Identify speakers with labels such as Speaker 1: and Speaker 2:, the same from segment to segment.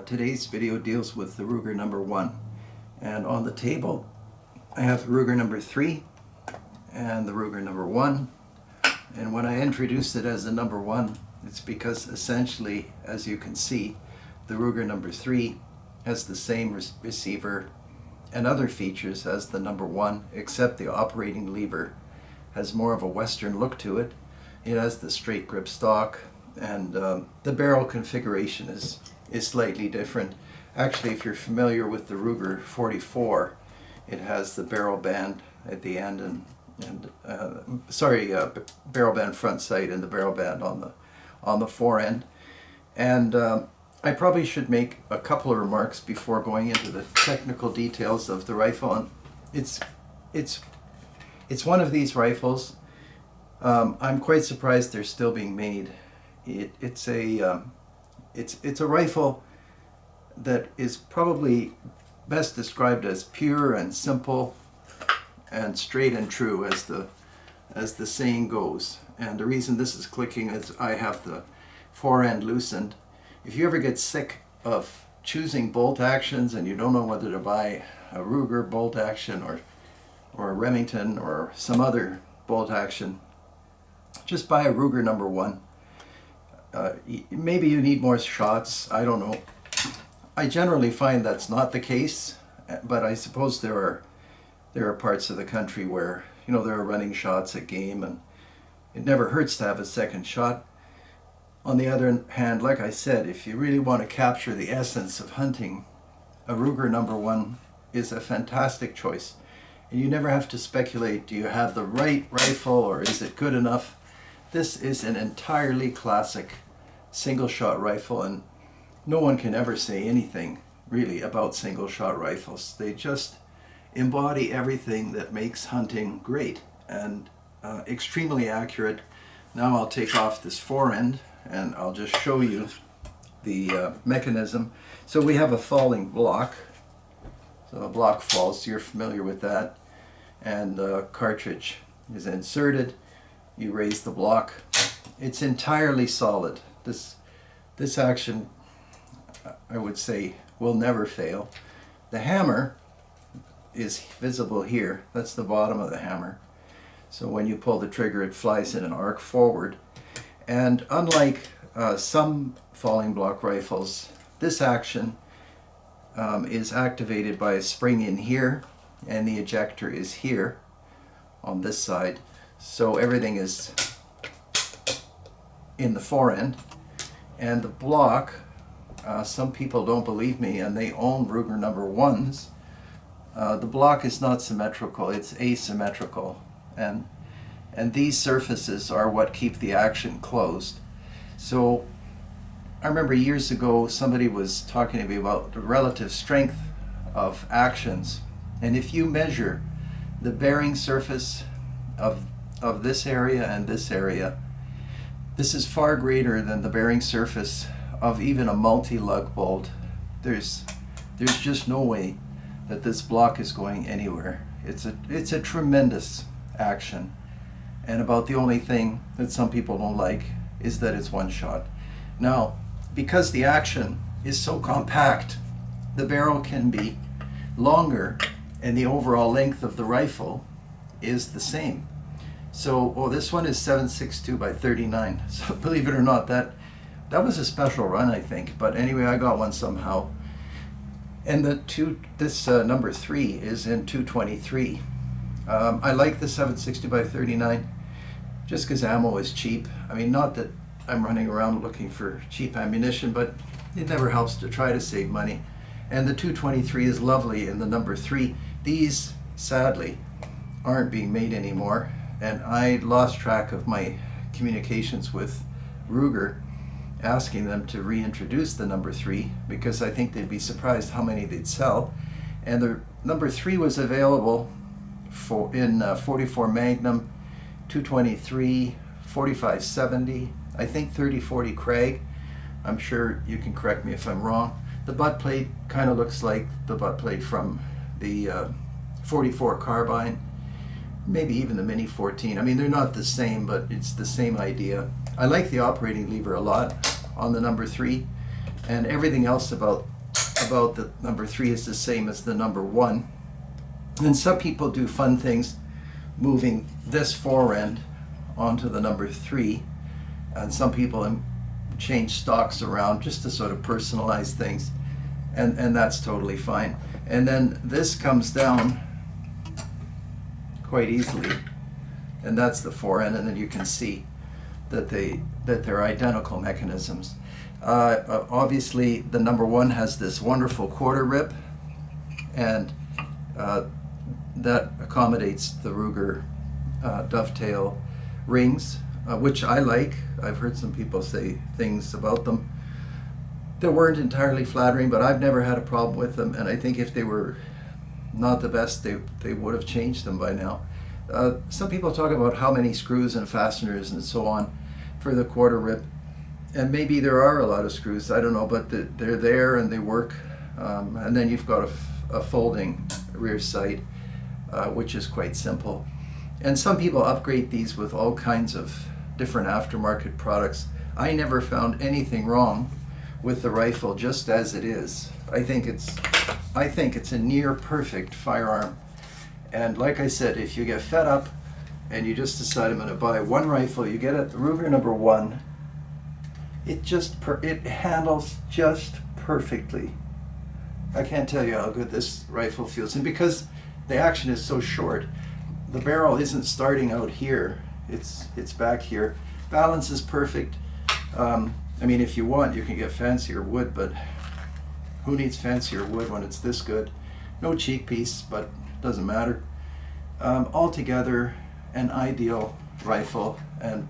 Speaker 1: Today's video deals with the Ruger number 1, and on the table I have the Ruger number 3 and the Ruger number 1. And when I introduced it as the number 1, it's because essentially, as you can see, the Ruger number 3 has the same receiver and other features as the number 1, except the operating lever has more of a Western look to it. It has the straight grip stock, and the barrel configuration is slightly different. Actually, if you're familiar with the Ruger 44, it has the barrel band at the end barrel band front sight and the barrel band on the fore end. And I probably should make a couple of remarks before going into the technical details of the rifle. And it's one of these rifles. I'm quite surprised they're still being made. It's a rifle that is probably best described as pure and simple and straight and true, as the saying goes. And the reason this is clicking is I have the fore end loosened. If you ever get sick of choosing bolt actions and you don't know whether to buy a Ruger bolt action or a Remington or some other bolt action, just buy a Ruger number 1. Maybe you need more shots, I don't know. I generally find that's not the case, but I suppose there are parts of the country where, there are running shots at game, and it never hurts to have a second shot. On the other hand, like I said, if you really want to capture the essence of hunting, a Ruger number 1 is a fantastic choice. And you never have to speculate, do you have the right rifle or is it good enough? This is an entirely classic single shot rifle, and no one can ever say anything really about single shot rifles. They just embody everything that makes hunting great and extremely accurate. Now I'll take off this fore end and I'll just show you the mechanism. So we have a falling block. So a block falls, you're familiar with that. And the cartridge is inserted. You raise the block. It's entirely solid. This action, I would say, will never fail. The hammer is visible here. That's the bottom of the hammer. So when you pull the trigger, it flies in an arc forward. And unlike some falling block rifles, this action is activated by a spring in here, and the ejector is here on this side. So everything is in the fore end. And the block, some people don't believe me, and they own Ruger number 1s. The block is not symmetrical, it's asymmetrical. And these surfaces are what keep the action closed. So I remember years ago somebody was talking to me about the relative strength of actions. And if you measure the bearing surface of this area and this area, this is far greater than the bearing surface of even a multi-lug bolt. There's just no way that this block is going anywhere. It's a tremendous action, and about the only thing that some people don't like is that it's one shot. Now, because the action is so compact, the barrel can be longer and the overall length of the rifle is the same. So, this one is 7.62 by 39. So believe it or not, that was a special run, I think. But anyway, I got one somehow. And this number 3 is in 223. I like the 7.60 by 39 just because ammo is cheap. I mean, not that I'm running around looking for cheap ammunition, but it never helps to try to save money. And the 223 is lovely in the number 3. These, sadly, aren't being made anymore. And I lost track of my communications with Ruger, asking them to reintroduce the number 3 because I think they'd be surprised how many they'd sell. And the number 3 was available in 44 Magnum, 223, 45-70, I think 30-40 Craig. I'm sure you can correct me if I'm wrong. The butt plate kind of looks like the butt plate from the 44 carbine. Maybe even the Mini 14. I mean, they're not the same, but it's the same idea. I like the operating lever a lot on the number 3, and everything else about about the number 3 is the same as the number 1. And some people do fun things, moving this forend onto the number 3, and some people change stocks around just to sort of personalize things, and that's totally fine. And then this comes down quite easily, and that's the forend, and then you can see that they're identical mechanisms. Obviously, the number 1 has this wonderful quarter rip, and that accommodates the Ruger dovetail rings, which I like. I've heard some people say things about them that weren't entirely flattering, but I've never had a problem with them, and I think if they were not the best, they would have changed them by now. Some people talk about how many screws and fasteners and so on for the quarter rip, and maybe there are a lot of screws, I don't know, but they're there and they work. And then you've got a folding rear sight, which is quite simple. And some people upgrade these with all kinds of different aftermarket products. I never found anything wrong with the rifle just as it is. I think it's a near perfect firearm. And like I said, if you get fed up and you just decide I'm going to buy one rifle, you get a Ruger number 1. It handles just perfectly. I can't tell you how good this rifle feels, and because the action is so short, the barrel isn't starting out here. It's back here. Balance is perfect. I mean, if you want, you can get fancier wood, but who needs fancier wood when it's this good? No cheek piece, but doesn't matter. Altogether, an ideal rifle, and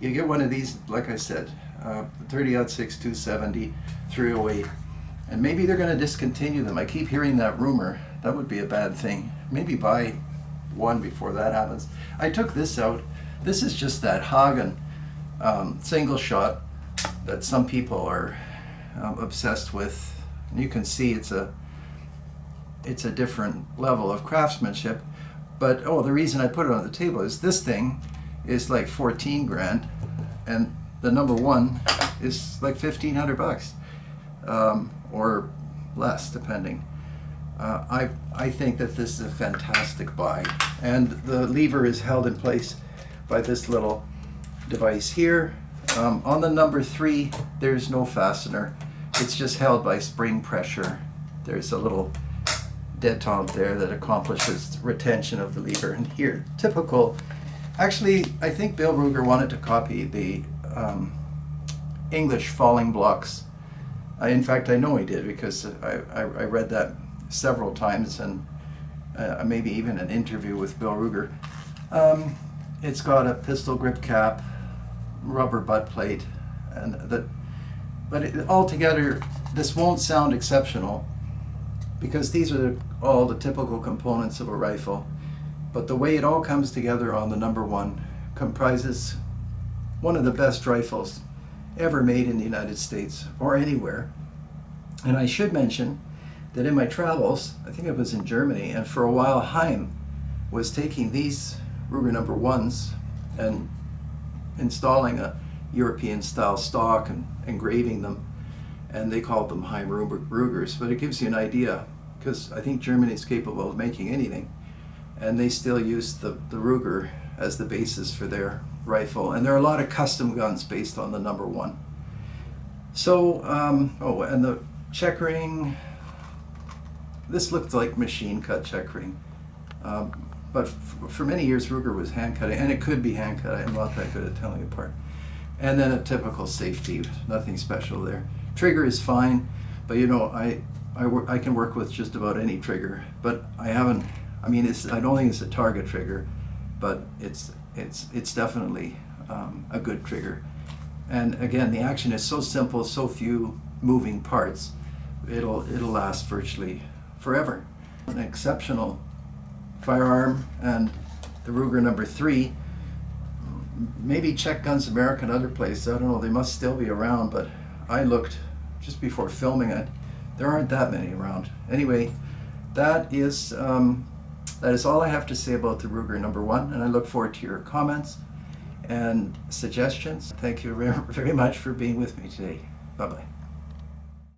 Speaker 1: you get one of these, like I said, 30-06, 270, 308, and maybe they're going to discontinue them. I keep hearing that rumor. That would be a bad thing. Maybe buy one before that happens. I took this out. This is just that Hagn single shot that some people are obsessed with. And you can see it's a different level of craftsmanship. But the reason I put it on the table is this thing is like 14 grand, and the number 1 is like $1,500 or less, depending. I think that this is a fantastic buy, and the lever is held in place by this little device here. On the number 3, there's no fastener. It's just held by spring pressure. There's a little detente there that accomplishes retention of the lever. And here, typical. Actually, I think Bill Ruger wanted to copy the English falling blocks. In fact, I know he did, because I read that several times, and maybe even an interview with Bill Ruger. It's got a pistol grip cap, rubber butt plate, but altogether, this won't sound exceptional, because these are all the typical components of a rifle. But the way it all comes together on the number 1 comprises one of the best rifles ever made in the United States or anywhere. And I should mention that in my travels, I think I was in Germany, and for a while Hagn was taking these Ruger number 1s and installing a European style stock and engraving them, and they called them Hagn Rugers. But it gives you an idea, because I think Germany is capable of making anything, and they still use the Ruger as the basis for their rifle. And there are a lot of custom guns based on the number 1. So, and the checkering, this looked like machine cut checkering. But for many years, Ruger was hand cutting, and it could be hand cut. I'm not that good at telling it apart. And then a typical safety, nothing special there. Trigger is fine, but I can work with just about any trigger. But I don't think it's a target trigger, but it's definitely a good trigger. And again, the action is so simple, so few moving parts. It'll last virtually forever. An exceptional firearm, and the Ruger number 3. Maybe check Guns America and other places. I don't know, they must still be around, but I looked just before filming it. There aren't that many around. Anyway, that is all I have to say about the Ruger number 1, and I look forward to your comments and suggestions. Thank you very, very much for being with me today. Bye-bye.